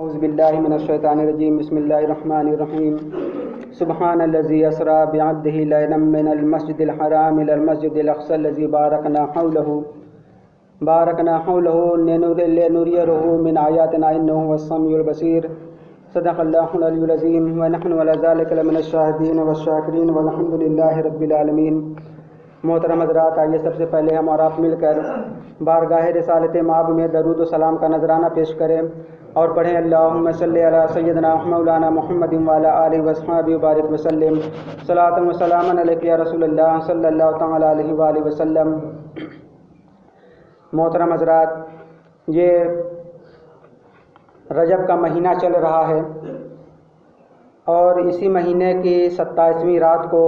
اعوذ باللہ من الشیطان الرجیم بسم اللہ الرحمن الرحیم سبحان الذی اسری بعبدہ لیلا من المسجد الحرام الی المسجد الاقصی الذی بارکنا حولہ لنریہ من آیاتنا انہ هو السمیع البصیر صدق اللہ العلی العظیم ونحن علی ذلک لمن الشاہدین والشاکرین والحمد للہ رب العالمین۔ محترم حضرات، آئیے سب سے پہلے ہم اور آپ مل کر بارگاہ رسالت مآب میں درود و سلام کا نذرانہ پیش کریں اور پڑھیں اللہم صلی علی سیدنا مولانا محمد وعلی آلہ وصحبہ وبارک وسلم صلاۃ و سلام علیک یا رسول اللہ صلی اللہ تعالی علیہ وآلہ وسلم۔ محترم حضرات، یہ رجب کا مہینہ چل رہا ہے اور اسی مہینے کی 27ویں رات کو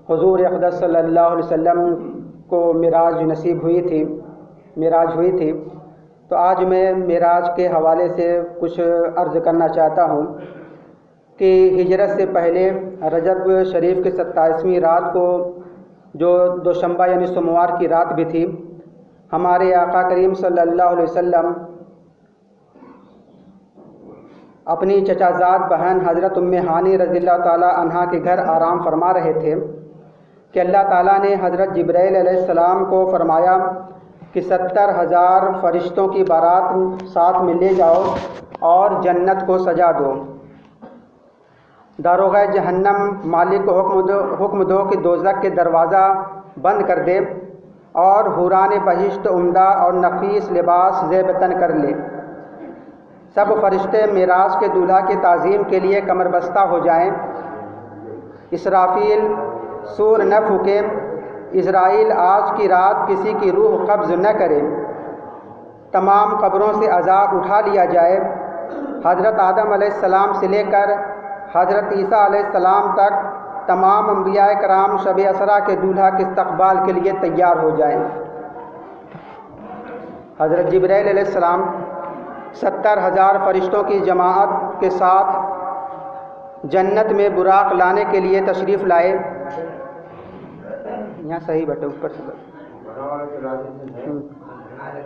حضور اقدس صلی اللہ علیہ وسلم کو معراج ہوئی تھی۔ تو آج میں معراج کے حوالے سے کچھ عرض کرنا چاہتا ہوں کہ ہجرت سے پہلے رجب شریف کی 27ویں رات کو جو دوشنبہ یعنی سوموار کی رات بھی تھی، ہمارے آقا کریم صلی اللہ علیہ وسلم اپنی چچا زاد بہن حضرت ام ہانی رضی اللہ تعالی عنہا کے گھر آرام فرما رہے تھے کہ اللہ تعالیٰ نے حضرت جبرائیل علیہ السلام کو فرمایا کہ 70,000 فرشتوں کی بارات ساتھ میں لے جاؤ اور جنت کو سجا دو۔ داروغہ جہنم مالک کو حکم دو کہ دوزخ کے دروازہ بند کر دے اور حوران بہشت عمدہ اور نفیس لباس زیب تن کر لے۔ سب فرشتے معراج کے دولہا کی تعظیم کے لیے کمر بستہ ہو جائیں۔ اسرافیل سور نہ پھونکے، اسرائیل آج کی رات کسی کی روح قبض نہ کرے، تمام قبروں سے عذاب اٹھا لیا جائے۔ حضرت آدم علیہ السلام سے لے کر حضرت عیسیٰ علیہ السلام تک تمام انبیاء کرام شب اسرا کے دولہا کے استقبال کے لیے تیار ہو جائیں۔ حضرت جبرائیل علیہ السلام 70,000 فرشتوں کی جماعت کے ساتھ جنت میں براق لانے کے لیے تشریف لائے۔ یہاں صحیح بیٹھے اوپر سے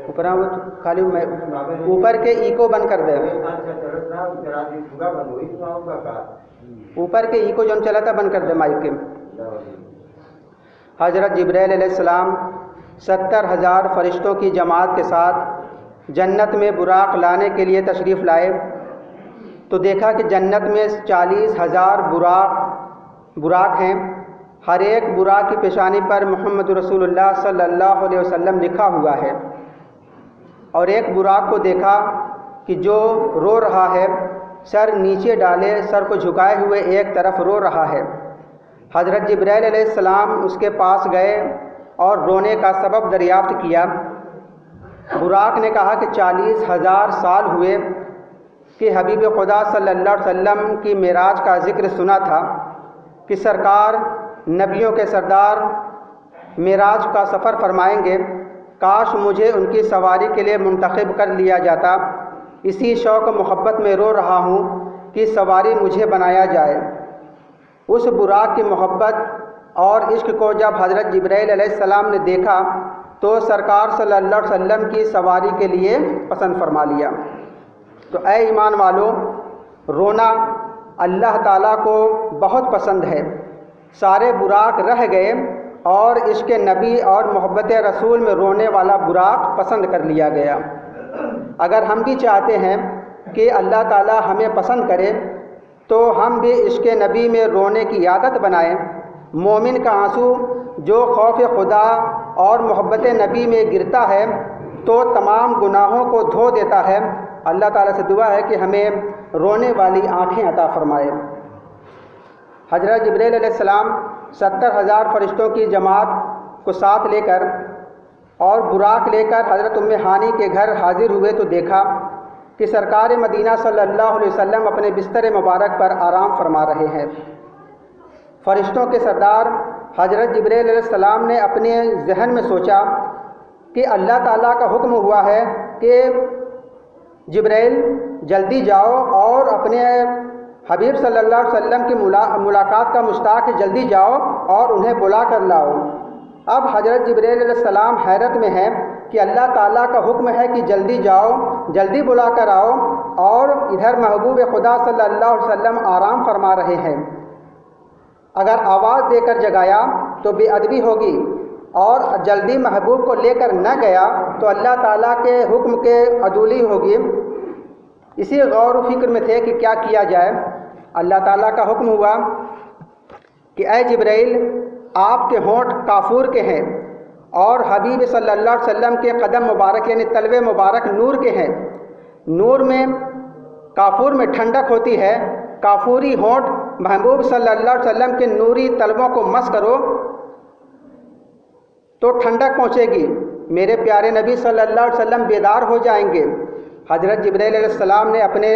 اوپر خالی اوپر کے ای کو بند کر دے، اوپر کے ای کو جو چلا تھا بند کر دے مائک کے۔ حضرت جبرائیل علیہ السلام 70,000 فرشتوں کی جماعت کے ساتھ جنت میں براق لانے کے لیے تشریف لائے تو دیکھا کہ جنت میں 40,000 براق ہیں۔ ہر ایک براق کی پیشانی پر محمد رسول اللہ صلی اللہ علیہ وسلم لکھا ہوا ہے، اور ایک براق کو دیکھا کہ جو رو رہا ہے، سر نیچے ڈالے سر کو جھکائے ہوئے ایک طرف رو رہا ہے۔ حضرت جبرائیل علیہ السلام اس کے پاس گئے اور رونے کا سبب دریافت کیا۔ براق نے کہا کہ 40,000 سال ہوئے کہ حبیب خدا صلی اللہ علیہ وسلم کی معراج کا ذکر سنا تھا کہ سرکار نبیوں کے سردار معراج کا سفر فرمائیں گے، کاش مجھے ان کی سواری کے لیے منتخب کر لیا جاتا۔ اسی شوق و محبت میں رو رہا ہوں کہ سواری مجھے بنایا جائے۔ اس براق کی محبت اور عشق کو جب حضرت جبرائیل علیہ السلام نے دیکھا تو سرکار صلی اللہ علیہ وسلم کی سواری کے لیے پسند فرما لیا۔ تو اے ایمان والو، رونا اللہ تعالیٰ کو بہت پسند ہے۔ سارے براق رہ گئے اور عشق نبی اور محبت رسول میں رونے والا براق پسند کر لیا گیا۔ اگر ہم بھی چاہتے ہیں کہ اللہ تعالیٰ ہمیں پسند کرے تو ہم بھی عشق نبی میں رونے کی عادت بنائیں۔ مومن کا آنسو جو خوف خدا اور محبت نبی میں گرتا ہے تو تمام گناہوں کو دھو دیتا ہے۔ اللہ تعالیٰ سے دعا ہے کہ ہمیں رونے والی آنکھیں عطا فرمائے۔ حضرت جبرائیل علیہ السلام 70,000 فرشتوں کی جماعت کو ساتھ لے کر اور براق لے کر حضرت ام ہانی کے گھر حاضر ہوئے تو دیکھا کہ سرکار مدینہ صلی اللہ علیہ وسلم اپنے بستر مبارک پر آرام فرما رہے ہیں۔ فرشتوں کے سردار حضرت جبرائیل علیہ السلام نے اپنے ذہن میں سوچا کہ اللہ تعالیٰ کا حکم ہوا ہے کہ جبرائیل جلدی جاؤ اور اپنے حبیب صلی اللہ علیہ وسلم کی ملاقات کا مشتاق جلدی جاؤ اور انہیں بلا کر لاؤ۔ اب حضرت جبرائیل علیہ السلام حیرت میں ہیں کہ اللہ تعالیٰ کا حکم ہے کہ جلدی جاؤ، جلدی بلا کر آؤ، اور ادھر محبوب خدا صلی اللہ علیہ وسلم آرام فرما رہے ہیں۔ اگر آواز دے کر جگایا تو بے ادبی ہوگی، اور جلدی محبوب کو لے کر نہ گیا تو اللہ تعالیٰ کے حکم کے عدولی ہوگی۔ اسی غور و فکر میں تھے کہ کیا کیا جائے۔ اللہ تعالیٰ کا حکم ہوا کہ اے جبرائیل، آپ کے ہونٹ کافور کے ہیں اور حبیب صلی اللہ علیہ وسلم کے قدم مبارک یعنی تلوے مبارک نور کے ہیں۔ نور میں کافور میں ٹھنڈک ہوتی ہے۔ کافوری ہونٹ محبوب صلی اللہ علیہ وسلم کے نوری تلووں کو مس کرو تو ٹھنڈک پہنچے گی، میرے پیارے نبی صلی اللہ علیہ وسلم بیدار ہو جائیں گے۔ حضرت جبرائیل علیہ السلام نے اپنے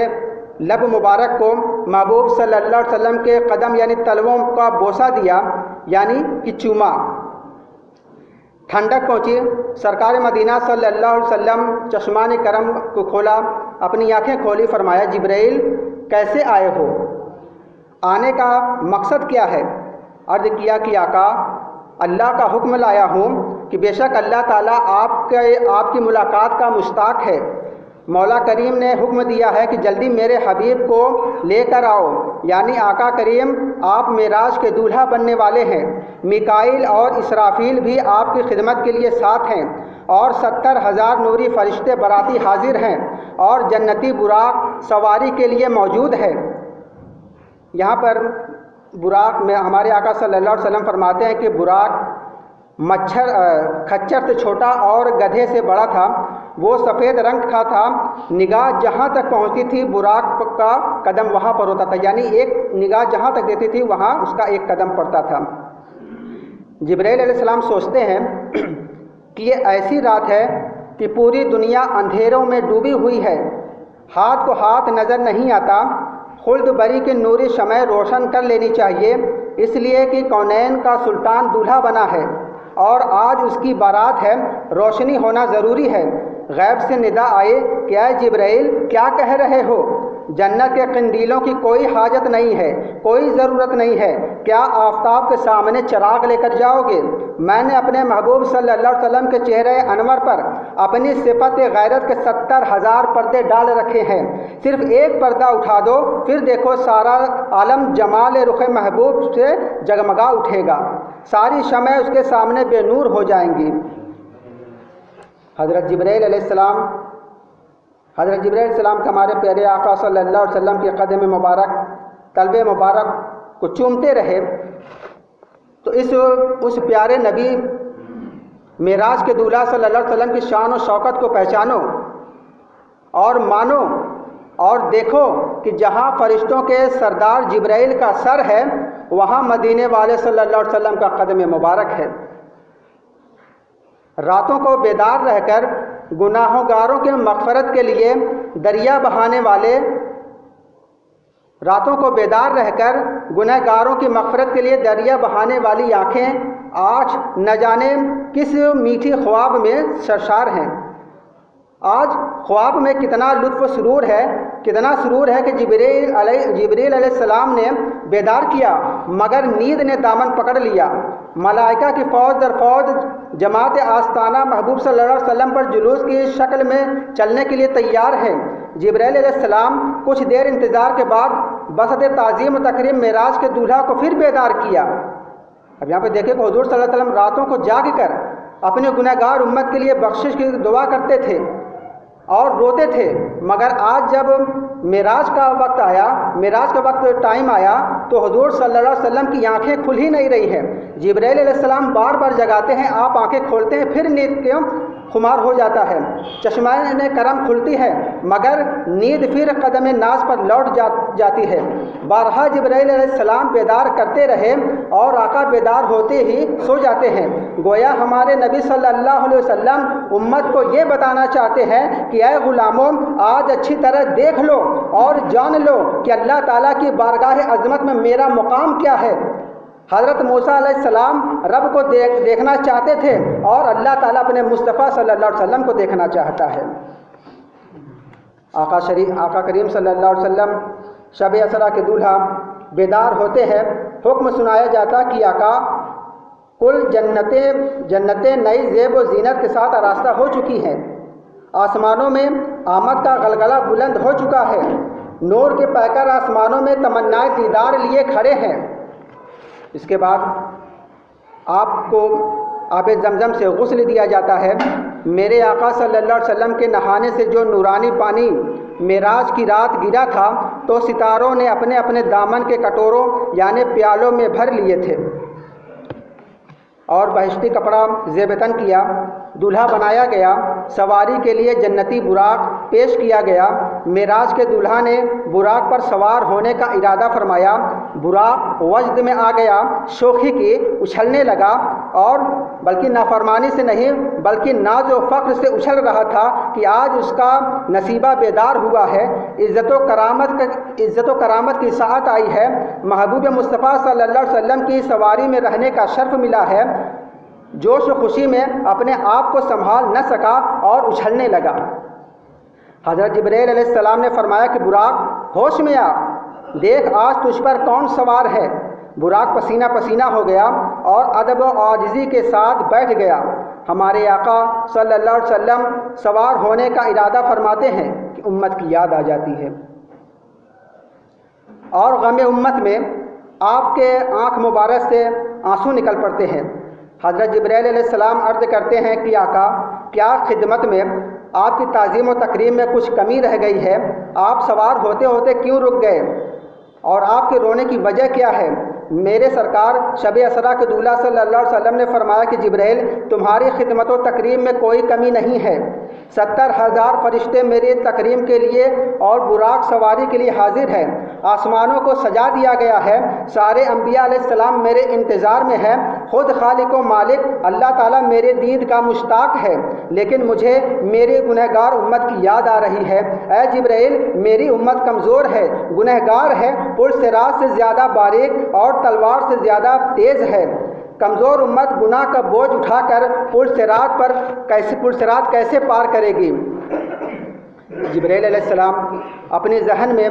لب مبارک کو محبوب صلی اللہ علیہ وسلم کے قدم یعنی تلووں کا بوسہ دیا، یعنی کہ چوما۔ ٹھنڈک پہنچی۔ سرکار مدینہ صلی اللہ علیہ وسلم چشمان کرم کو کھولا، اپنی آنکھیں کھولی، فرمایا جبرائیل کیسے آئے ہو؟ آنے کا مقصد کیا ہے؟ عرض کیا کہ آقا اللہ کا حکم لایا ہوں کہ بے شک اللہ تعالیٰ آپ کی ملاقات کا مشتاق ہے۔ مولا کریم نے حکم دیا ہے کہ جلدی میرے حبیب کو لے کر آؤ، یعنی آقا کریم آپ معراج کے دولہا بننے والے ہیں۔ میکائیل اور اسرافیل بھی آپ کی خدمت کے لیے ساتھ ہیں، اور 70,000 نوری فرشتے براتی حاضر ہیں، اور جنتی براق سواری کے لیے موجود ہے۔ یہاں پر براق میں ہمارے آقا صلی اللہ علیہ وسلم فرماتے ہیں کہ براق کھچر سے چھوٹا اور گدھے سے بڑا تھا، وہ سفید رنگ کا تھا، نگاہ جہاں تک پہنچتی تھی براق کا قدم وہاں پر ہوتا تھا، یعنی ایک نگاہ جہاں تک دیتی تھی وہاں اس کا ایک قدم پڑتا تھا۔ جبرائیل علیہ السلام سوچتے ہیں کہ یہ ایسی رات ہے کہ پوری دنیا اندھیروں میں ڈوبی ہوئی ہے، ہاتھ کو ہاتھ نظر نہیں آتا، خلد بری کی نوری شمع روشن کر لینی چاہیے، اس لیے کہ کونین کا سلطان دولہا بنا ہے اور آج اس کی بارات ہے، روشنی ہونا ضروری ہے۔ غیب سے ندا آئے کہ اے جبرائیل کیا کہہ رہے ہو؟ جنت کے قندیلوں کی کوئی حاجت نہیں ہے، کوئی ضرورت نہیں ہے، کیا آفتاب کے سامنے چراغ لے کر جاؤ گے؟ میں نے اپنے محبوب صلی اللہ علیہ وسلم کے چہرے انور پر اپنی صفت غیرت کے 70,000 پردے ڈال رکھے ہیں، صرف ایک پردہ اٹھا دو، پھر دیکھو سارا عالم جمال رخ محبوب سے جگمگا اٹھے گا، ساری شمع اس کے سامنے بے نور ہو جائیں گی۔ حضرت جبرائیل علیہ السلام کے ہمارے پیارے آقا صلی اللہ علیہ وسلم کے قدم مبارک تلوے مبارک کو چومتے رہے۔ تو اس پیارے نبی معراج کے دولہا صلی اللہ علیہ وسلم کی شان و شوکت کو پہچانو اور مانو، اور دیکھو کہ جہاں فرشتوں کے سردار جبرائیل کا سر ہے وہاں مدینے والے صلی اللہ علیہ وسلم کا قدم مبارک ہے۔ راتوں کو بیدار رہ کر گناہوں گاروں کے مغفرت کے لیے دریا بہانے والے، راتوں کو بیدار رہ کر گناہ گاروں کی مغفرت کے لیے دریا بہانے والی آنکھیں آج نہ جانے کس میٹھی خواب میں سرشار ہیں۔ آج خواب میں کتنا لطف و سرور ہے، کتنا سرور ہے کہ جبرائیل علیہ السلام نے بیدار کیا، مگر نیند نے دامن پکڑ لیا۔ ملائکہ کی فوج در فوج جماعت آستانہ محبوب صلی اللہ علیہ وسلم پر جلوس کی شکل میں چلنے کے لیے تیار ہے۔ جبرائیل علیہ السلام کچھ دیر انتظار کے بعد بسط تعظیم و تکریم معراج کے دولہا کو پھر بیدار کیا۔ اب یہاں پہ دیکھیں کہ حضور صلی اللہ علیہ وسلم راتوں کو جاگ کر اپنے گنہگار امت کے لیے بخشش کی دعا کرتے تھے اور روتے تھے، مگر آج جب معراج کا وقت آیا، معراج کا وقت ٹائم آیا تو حضور صلی اللہ علیہ وسلم کی آنکھیں کھل ہی نہیں رہی ہیں۔ جبرائیل علیہ السلام بار بار جگاتے ہیں، آپ آنکھیں کھولتے ہیں، پھر نیند کے خمار ہو جاتا ہے، چشمائے کرم کھلتی ہے، مگر نیند پھر قدم ناز پر لوٹ جاتی ہے۔ بارہا جبرائیل علیہ السلام بیدار کرتے رہے اور آقا بیدار ہوتے ہی سو جاتے ہیں۔ گویا ہمارے نبی صلی اللہ علیہ وسلم امت کو یہ بتانا چاہتے ہیں کہ اے غلاموں، آج اچھی طرح دیکھ لو اور جان لو کہ اللہ تعالیٰ کی بارگاہ عظمت میں میرا مقام کیا ہے۔ حضرت موسیٰ علیہ السلام رب کو دیکھنا چاہتے تھے اور اللہ تعالیٰ اپنے مصطفیٰ صلی اللہ علیہ وسلم کو دیکھنا چاہتا ہے۔ آقا کریم صلی اللہ علیہ وسلم شب اسرا کے دولہا بیدار ہوتے ہیں، حکم سنایا جاتا کہ آقا کل جنتیں نئی زیب و زینت کے ساتھ آراستہ ہو چکی ہیں، آسمانوں میں آمد کا غلغلہ بلند ہو چکا ہے، نور کے پیکر آسمانوں میں تمنائے دیدار لیے کھڑے ہیں۔ اس کے بعد آپ کو آب زمزم سے غسل دیا جاتا ہے۔ میرے آقا صلی اللہ علیہ وسلم کے نہانے سے جو نورانی پانی معراج کی رات گرا تھا تو ستاروں نے اپنے اپنے دامن کے کٹوروں یعنی پیالوں میں بھر لیے تھے اور بہشتی کپڑا زیب تن کیا، دولہا بنایا گیا، سواری کے لیے جنتی براق پیش کیا گیا۔ معراج کے دولہا نے براق پر سوار ہونے کا ارادہ فرمایا، براق وجد میں آ گیا، شوخی کی، اچھلنے لگا، اور بلکہ نافرمانی سے نہیں بلکہ ناز و فخر سے اچھل رہا تھا کہ آج اس کا نصیبہ بیدار ہوا ہے، عزت و کرامت کی ساعت آئی ہے، محبوب مصطفیٰ صلی اللہ علیہ وسلم کی سواری میں رہنے کا شرف ملا ہے۔ جوش و خوشی میں اپنے آپ کو سنبھال نہ سکا اور اچھلنے لگا۔ حضرت جبرائیل علیہ السلام نے فرمایا کہ براق ہوش میں آ، دیکھ آج تجھ پر کون سوار ہے۔ براق پسینہ پسینہ ہو گیا اور ادب و عاجزی کے ساتھ بیٹھ گیا۔ ہمارے آقا صلی اللہ علیہ وسلم سوار ہونے کا ارادہ فرماتے ہیں کہ امت کی یاد آ جاتی ہے اور غم امت میں آپ کے آنکھ مبارک سے آنسو نکل پڑتے ہیں۔ حضرت جبرائیل علیہ السلام عرض کرتے ہیں کہ آقا کیا خدمت میں آپ کی تعظیم و تکریم میں کچھ کمی رہ گئی ہے؟ آپ سوار ہوتے ہوتے کیوں رک گئے اور آپ کے رونے کی وجہ کیا ہے؟ میرے سرکار شب اسرا کے دولہا صلی اللہ علیہ وسلم نے فرمایا کہ جبرائیل تمہاری خدمت و تکریم میں کوئی کمی نہیں ہے، 70,000 فرشتے میری تکریم کے لیے اور براق سواری کے لیے حاضر ہیں، آسمانوں کو سجا دیا گیا ہے، سارے انبیاء علیہ السلام میرے انتظار میں ہیں، خود خالق و مالک اللہ تعالیٰ میرے دید کا مشتاق ہے، لیکن مجھے میری گنہگار امت کی یاد آ رہی ہے۔ اے جبرائیل میری امت کمزور ہے، گنہگار ہے، پل صراط سے زیادہ باریک اور تلوار سے زیادہ تیز ہے، کمزور امت گناہ کا بوجھ اٹھا کر پل صراط کیسے پار کرے گی؟ جبرائیل علیہ السلام اپنے ذہن میں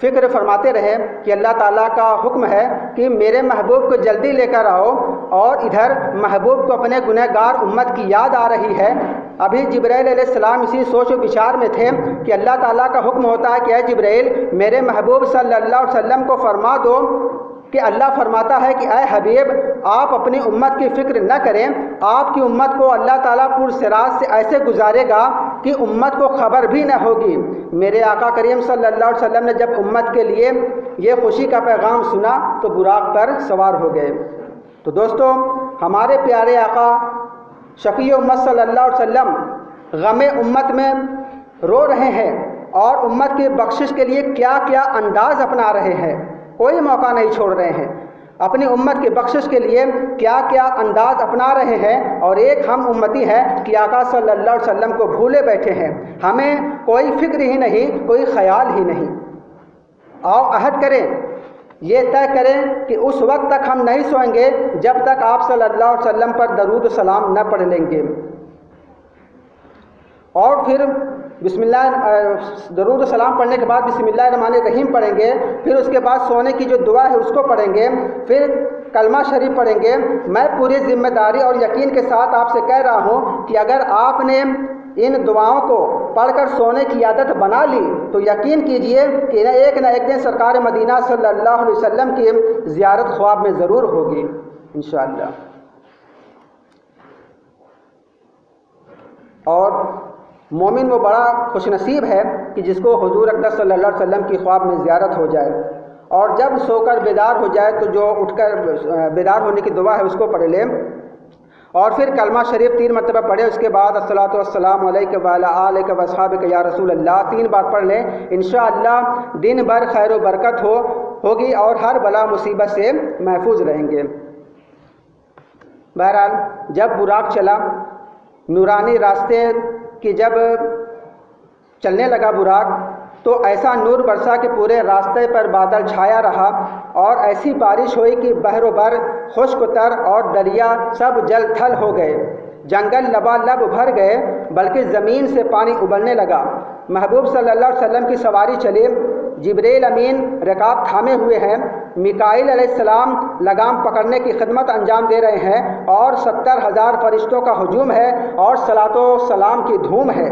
فکر فرماتے رہے کہ اللہ تعالیٰ کا حکم ہے کہ میرے محبوب کو جلدی لے کر آؤ، اور ادھر محبوب کو اپنے گنہگار امت کی یاد آ رہی ہے۔ ابھی جبرائیل علیہ السلام اسی سوچ و بچار میں تھے کہ اللہ تعالیٰ کا حکم ہوتا ہے کہ اے جبرائیل میرے محبوب صلی اللہ علیہ وسلم کو فرما دو کہ اللہ فرماتا ہے کہ اے حبیب آپ اپنی امت کی فکر نہ کریں، آپ کی امت کو اللہ تعالیٰ پور صراط سے ایسے گزارے گا کہ امت کو خبر بھی نہ ہوگی۔ میرے آقا کریم صلی اللہ علیہ وسلم نے جب امت کے لیے یہ خوشی کا پیغام سنا تو براق پر سوار ہو گئے۔ تو دوستو ہمارے پیارے آقا شفیع امت صلی اللہ علیہ وسلم غم امت میں رو رہے ہیں اور امت کی بخشش کے لیے کیا کیا انداز اپنا رہے ہیں، کوئی موقع نہیں چھوڑ رہے ہیں، اپنی امت کی بخشش کے لیے کیا کیا انداز اپنا رہے ہیں، اور ایک ہم امتی ہیں کہ آقا صلی اللہ علیہ وسلم کو بھولے بیٹھے ہیں، ہمیں کوئی فکر ہی نہیں، کوئی خیال ہی نہیں۔ آؤ عہد کریں، یہ طے کریں کہ اس وقت تک ہم نہیں سوئیں گے جب تک آپ صلی اللہ علیہ وسلم پر درود و سلام نہ پڑھ لیں گے، اور پھر بسم اللہ درود و سلام پڑھنے کے بعد بسم اللہ الرحمن الرحیم پڑھیں گے، پھر اس کے بعد سونے کی جو دعا ہے اس کو پڑھیں گے، پھر کلمہ شریف پڑھیں گے۔ میں پوری ذمہ داری اور یقین کے ساتھ آپ سے کہہ رہا ہوں کہ اگر آپ نے ان دعاؤں کو پڑھ کر سونے کی عادت بنا لی تو یقین کیجئے کہ ایک نہ ایک دن سرکار مدینہ صلی اللہ علیہ وسلم کی زیارت خواب میں ضرور ہوگی انشاءاللہ۔ اور مومن وہ بڑا خوش نصیب ہے کہ جس کو حضور اقدس صلی اللہ علیہ وسلم کی خواب میں زیارت ہو جائے، اور جب سو کر بیدار ہو جائے تو جو اٹھ کر بیدار ہونے کی دعا ہے اس کو پڑھ لے، اور پھر کلمہ شریف 3 مرتبہ پڑھے، اس کے بعد الصلاۃ والسلام علیک وعلی آلک واصحابک یا رسول اللہ 3 بار پڑھ لیں، انشاءاللہ دن بھر خیر و برکت ہوگی اور ہر بلا مصیبت سے محفوظ رہیں گے۔ بہرحال جب براق چلا، نورانی راستے کی جب چلنے لگا براق، تو ایسا نور برسا کہ پورے راستے پر بادل چھایا رہا، اور ایسی بارش ہوئی کہ بحر و بر خشک تر اور دریا سب جل تھل ہو گئے، جنگل لبالب بھر گئے، بلکہ زمین سے پانی ابلنے لگا۔ محبوب صلی اللہ علیہ وسلم کی سواری چلی، جبرائیل امین رکاب تھامے ہوئے ہیں، میکائیل علیہ السلام لگام پکڑنے کی خدمت انجام دے رہے ہیں اور 70,000 فرشتوں کا ہجوم ہے اور صلاۃ و سلام کی دھوم ہے۔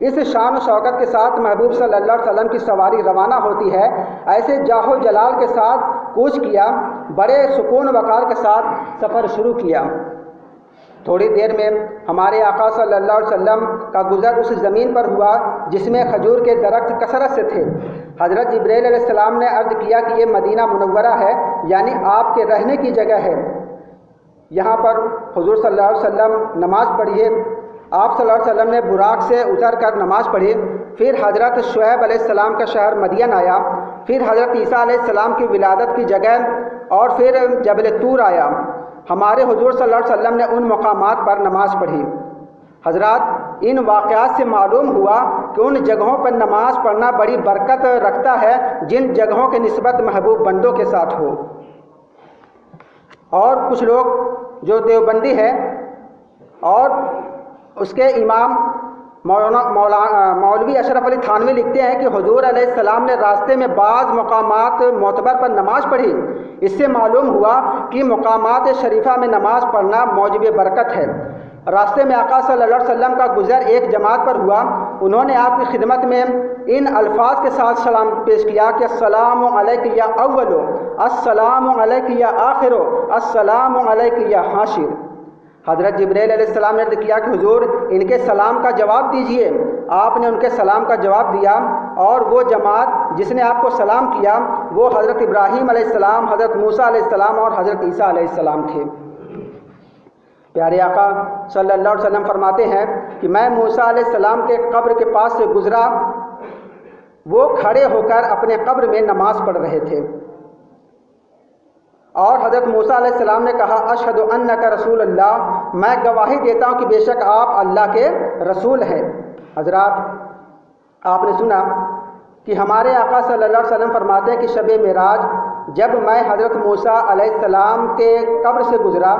اس شان و شوکت کے ساتھ محبوب صلی اللہ علیہ وسلم کی سواری روانہ ہوتی ہے۔ ایسے جاہ و جلال کے ساتھ کوچ کیا، بڑے سکون وقار کے ساتھ سفر شروع کیا۔ تھوڑی دیر میں ہمارے آقا صلی اللہ علیہ وسلم کا گزر اس زمین پر ہوا جس میں کھجور کے درخت کثرت سے تھے۔ حضرت جبرائیل علیہ السلام نے عرض کیا کہ یہ مدینہ منورہ ہے، یعنی آپ کے رہنے کی جگہ ہے، یہاں پر حضور صلی اللہ علیہ وسلم نماز پڑھیے۔ آپ صلی اللہ علیہ وسلم نے براق سے اتر کر نماز پڑھی۔ پھر حضرت شعیب علیہ السلام کا شہر مدین آیا، پھر حضرت عیسیٰ علیہ السلام کی ولادت کی جگہ اور پھر جبل طور آیا۔ ہمارے حضور صلی اللہ علیہ وسلم نے ان مقامات پر نماز پڑھی۔ حضرات، ان واقعات سے معلوم ہوا کہ ان جگہوں پر نماز پڑھنا بڑی برکت رکھتا ہے جن جگہوں کے نسبت محبوب بندوں کے ساتھ ہو۔ اور کچھ لوگ جو دیوبندی ہے اور اس کے امام مولوی اشرف علی تھانوی لکھتے ہیں کہ حضور علیہ السلام نے راستے میں بعض مقامات معتبر پر نماز پڑھی۔ اس سے معلوم ہوا کہ مقامات شریفہ میں نماز پڑھنا موجب برکت ہے۔ راستے میں آقا صلی اللہ علیہ وسلم کا گزر ایک جماعت پر ہوا۔ انہوں نے آپ کی خدمت میں ان الفاظ کے ساتھ سلام پیش کیا کہ السلام علیک یا اولو، السلام علیک یا آخرو، السلام علیک یا حاشر۔ حضرت جبرائیل علیہ السلام نے کیا کہ حضور ان کے سلام کا جواب دیجئے۔ آپ نے ان کے سلام کا جواب دیا اور وہ جماعت جس نے آپ کو سلام کیا وہ حضرت ابراہیم علیہ السلام، حضرت موسیٰ علیہ السلام اور حضرت عیسیٰ علیہ السلام تھے۔ پیارے آقا صلی اللہ علیہ وسلم فرماتے ہیں کہ میں موسیٰ علیہ السلام کے قبر کے پاس سے گزرا، وہ کھڑے ہو کر اپنے قبر میں نماز پڑھ رہے تھے، اور حضرت موسیٰ علیہ السلام نے کہا اشہد انک رسول اللہ، میں گواہی دیتا ہوں کہ بے شک آپ اللہ کے رسول ہیں۔ حضرات، آپ نے سنا کہ ہمارے آقا صلی اللہ علیہ وسلم فرماتے ہیں کہ شب معراج جب میں حضرت موسیٰ علیہ السلام کے قبر سے گزرا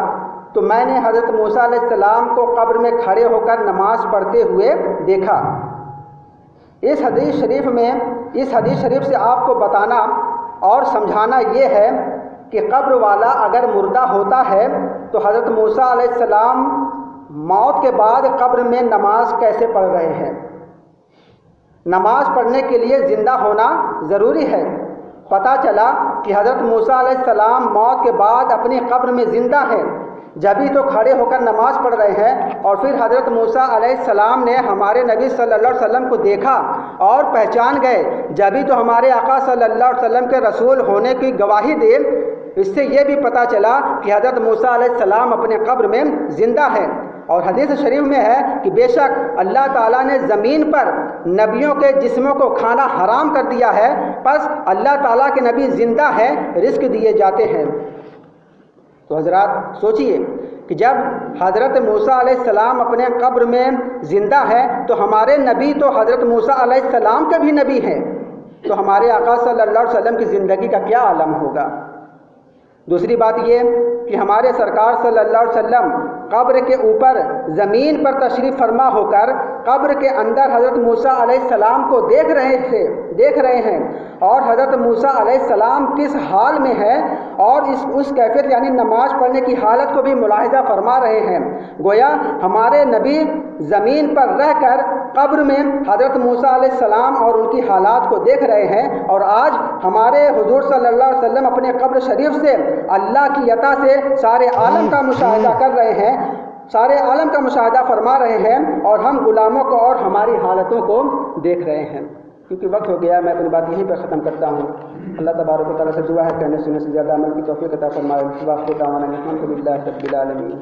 تو میں نے حضرت موسیٰ علیہ السلام کو قبر میں کھڑے ہو کر نماز پڑھتے ہوئے دیکھا۔ اس حدیث شریف سے آپ کو بتانا اور سمجھانا یہ ہے کہ قبر والا اگر مردہ ہوتا ہے تو حضرت موسیٰ علیہ السلام موت کے بعد قبر میں نماز کیسے پڑھ رہے ہیں۔ نماز پڑھنے کے لیے زندہ ہونا ضروری ہے۔ پتہ چلا کہ حضرت موسیٰ علیہ السلام موت کے بعد اپنی قبر میں زندہ ہیں، جبھی تو کھڑے ہو کر نماز پڑھ رہے ہیں۔ اور پھر حضرت موسیٰ علیہ السلام نے ہمارے نبی صلی اللہ علیہ وسلم کو دیکھا اور پہچان گئے، جبھی تو ہمارے آقا صلی اللہ علیہ وسلم کے رسول ہونے کی گواہی دے۔ اس سے یہ بھی پتہ چلا کہ حضرت موسیٰ علیہ السلام اپنے قبر میں زندہ ہیں۔ اور حدیث شریف میں ہے کہ بے شک اللہ تعالیٰ نے زمین پر نبیوں کے جسموں کو کھانا حرام کر دیا ہے، پس اللہ تعالیٰ کے نبی زندہ ہیں، رزق دیے جاتے ہیں۔ تو حضرات سوچئے کہ جب حضرت موسیٰ علیہ السلام اپنے قبر میں زندہ ہے تو ہمارے نبی تو حضرت موسیٰ علیہ السلام کے بھی نبی ہیں، تو ہمارے آقا صلی اللہ علیہ وسلم کی زندگی کا کیا عالم ہوگا۔ دوسری بات یہ کہ ہمارے سرکار صلی اللہ علیہ وسلم قبر کے اوپر زمین پر تشریف فرما ہو کر قبر کے اندر حضرت موسیٰ علیہ السلام کو دیکھ رہے ہیں، اور حضرت موسیٰ علیہ السلام کس حال میں ہے اور اس کیفیت یعنی نماز پڑھنے کی حالت کو بھی ملاحظہ فرما رہے ہیں۔ گویا ہمارے نبی زمین پر رہ کر قبر میں حضرت موسیٰ علیہ السلام اور ان کی حالات کو دیکھ رہے ہیں، اور آج ہمارے حضور صلی اللہ علیہ وسلم اپنے قبر شریف سے اللہ کی عطا سے سارے عالم کا مشاہدہ کر رہے ہیں، سارے عالم کا مشاہدہ فرما رہے ہیں، اور ہم غلاموں کو اور ہماری حالتوں کو دیکھ رہے ہیں۔ کیونکہ وقت ہو گیا، میں اپنی بات یہیں پر ختم کرتا ہوں۔ اللہ تبارک و تعالیٰ سے دعا ہے کہنے سننے سے زیادہ عمل کی توفیق عطا فرمائے۔ واخر دعوانا الحمد للہ رب العالمین۔